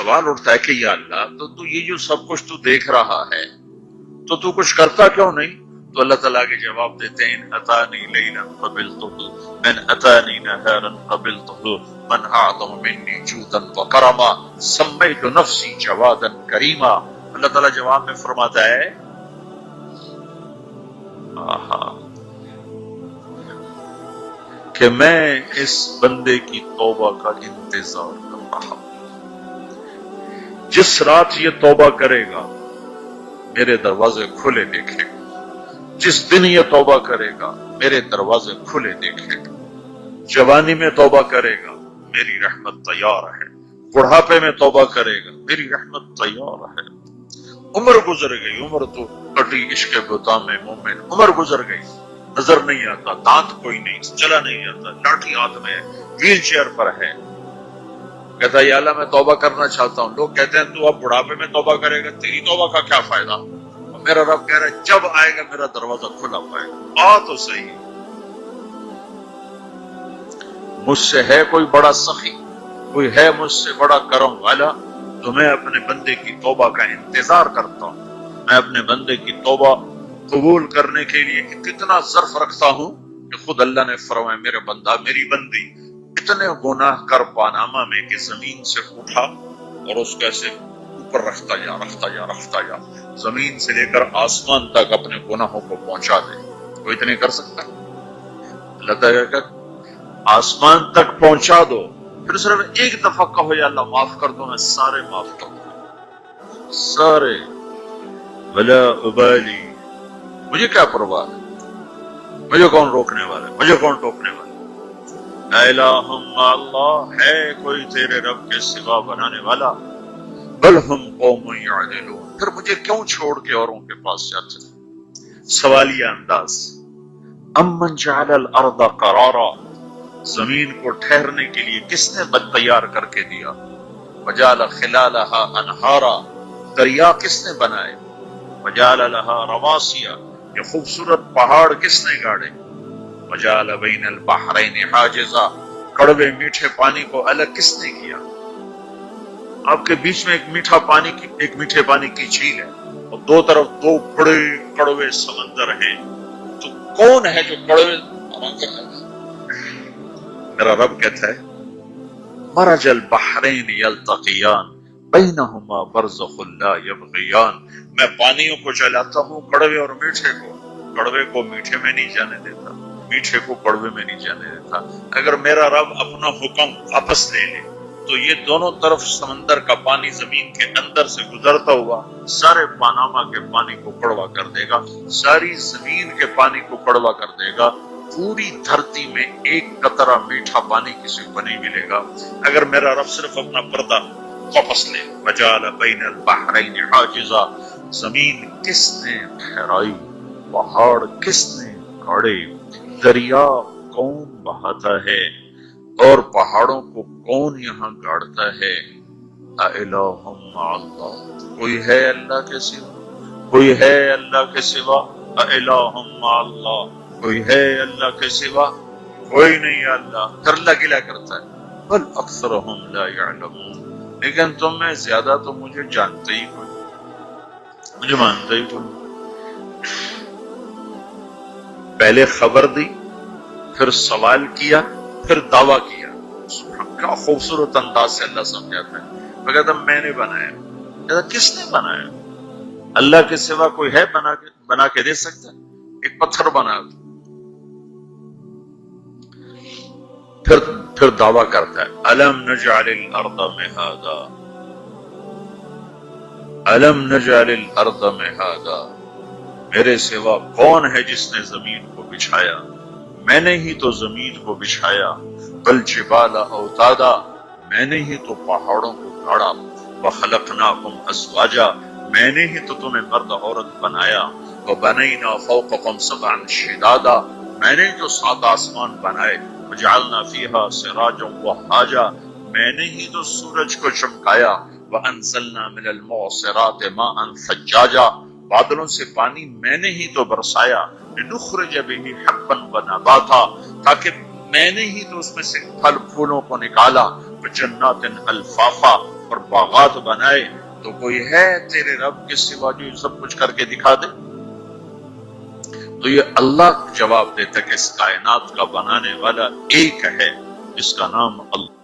سوال اٹھتا ہے کہ یا اللہ تو یہ جو سب کچھ تو دیکھ رہا ہے تو کچھ کرتا کیوں نہیں؟ تو اللہ تعالیٰ کے جواب دیتے ہیں ان اتانی لیلا قبلتہ من اتانی نہارا قبلتہ من اعظم منی جودا وکرما سمیت نفسی جوادا کریما. اللہ تعالیٰ جواب میں فرماتا ہے کہ میں اس بندے کی توبہ کا انتظار کر رہا ہوں. جس رات یہ توبہ کرے گا میرے دروازے کھلے دیکھے گا. جس دن یہ توبہ کرے گا میرے دروازے کھلے دیکھے گا. جوانی میں توبہ کرے گا میری رحمت تیار ہے. بڑھاپے میں توبہ کرے گا میری رحمت تیار ہے. عمر گزر گئی، عمر تو کٹی عشق بتا میں مومن. عمر گزر گئی، نظر نہیں آتا، دانت کوئی نہیں، چلا نہیں جاتا، لاٹھی ہاتھ میں ہے، ویل چیئر پر ہے. کہتا ہے یا اللہ میں توبہ کرنا چاہتا ہوں. لوگ کہتے ہیں تو اب بڑھاپے میں توبہ کرے گا، تیری توبہ کا کیا فائدہ؟ اور میرا رب کہہ رہا ہے جب آئے گا میرا دروازہ کھلا پائے گا. آ تو صحیح. مجھ سے ہے کوئی بڑا سخی، کوئی ہے مجھ سے بڑا کرم والا، تو میں اپنے بندے کی توبہ کا انتظار کرتا ہوں. میں اپنے بندے کی توبہ قبول کرنے کے لیے کتنا ظرف رکھتا ہوں کہ خود اللہ نے فرمایا میرے بندہ میری بندی اتنے گناہ کر پاناما میں کہ زمین سے اٹھا اور اس کو ایسے اوپر رکھتا جا زمین سے لے کر آسمان تک اپنے گناہوں کو پہنچا دے. کوئی اتنے کر سکتا ہے؟ اللہ تعالیٰ کہ آسمان تک پہنچا دو، پھر صرف ایک دفعہ کہو یا اللہ معاف کر دو، میں سارے معاف کر دوں سارے. ولا ابالی، مجھے کیا پرواہ ہے، مجھے کون روکنے والا ہے، مجھے کون ٹوکنے والا ہے. الہم اللہ، ہے کوئی تیرے رب کے سوا بنانے والا؟ بل ہم قوم یعدلون، پھر مجھے کیوں چھوڑ کے اوروں کے پاس جاتے ہیں؟ سوالیہ انداز. امن جعل الارض قرارا، زمین کو ٹھہرنے کے لیے کس نے تیار کر کے دیا؟ وجعل خلالہا انہارا، دریا کس نے بنائے؟ وجعل لہا رواسیا، یہ خوبصورت پہاڑ کس نے گاڑے؟ وجعل بین البحرین حاجزا، کڑوے میٹھے پانی کو الگ کس نے کیا؟ آپ کے بیچ میں ایک میٹھے پانی کی جھیل ہے اور دو طرف دو بڑے کڑوے سمندر ہیں، تو کون ہے جو کڑوے میرا رب کہتا ہے مرج البحرین یلتقیان بینہما برزخ لا یبغیان. میں پانیوں کو چلاتا ہوں، کڑوے اور میٹھے کو. کڑوے کو میٹھے میں نہیں جانے دیتا، میٹھے کو کڑوے میں نہیں جانے دیتا. اگر میرا رب اپنا حکم واپس لے لے تو یہ دونوں طرف سمندر کا پانی زمین کے اندر سے گزرتا ہوا سارے پاناما کے پانی کو کڑوا کر دے گا، ساری زمین کے پانی کو کڑوا کر دے گا. پوری دھرتی میں ایک قطرہ میٹھا پانی کسی کو نہیں ملے گا اگر میرا رب صرف اپنا پردہ واپس لے. وجعل بین البحرین حاجزا، زمین کس نے ٹھہرائی، پہاڑ کس نے گاڑے، دریا کون بہاتا ہے اور پہاڑوں کو کون یہاں گاڑتا ہے؟ اِلَٰهٌ مَّعَ اللَّهِ، کوئی ہے اللہ کے سوا؟ کوئی ہے اللہ کے سوا؟ اِلَٰهٌ مَّعَ اللَّهِ، کوئی ہے اللہ کے سوا؟ کوئی نہیں. اللہ پھر اللہ گلہ کرتا ہے بل اکثرہم لا یعلمون، لیکن تم میں زیادہ تو مجھے جانتے ہی کوئی، مجھے مانتے ہی کوئی. پہلے خبر دی، پھر سوال کیا، پھر دعویٰ کیا. کیا خوبصورت انداز سے اللہ سمجھاتا ہے. وہ کہتا میں نے بنایا. کہتا کس نے بنایا؟ اللہ کے سوا کوئی ہے بنا کے دے سکتا؟ ایک پتھر بنا دو. پھر دعویٰ کرتا ہے الم نجعل الارض مہادا، الم نجعل الارض مہادا، میرے سوا کون ہے جس نے زمین کو بچھایا؟ میں نے ہی تو زمین کو بچھایا. والجبال اوتادا، میں نے ہی تو پہاڑوں کو گاڑا. وخلقناکم ازواجا، میں نے ہی تو تمہیں مرد عورت بنایا. وبنینا فوقکم سبعا شدادا، میں نے جو 7 آسمان بنائے. وجعلنا فیہا سراجا وہاجا، میں نے ہی تو سورج کو چمکایا. وانزلنا من المعصرات ماء ثجاجا، بادلوں سے پانی میں نے ہی تو برسایا. لنخرج به حبا ونباتا، تاکہ میں نے ہی تو اس میں سے پھل پھولوں کو نکالا. وجنات الفافا، اور باغات بنائے تو کوئی ہے تیرے رب کے سوا جو سب کچھ کر کے دکھا دے؟ تو یہ اللہ جواب دیتا کہ اس کائنات کا بنانے والا ایک ہے جس کا نام اللہ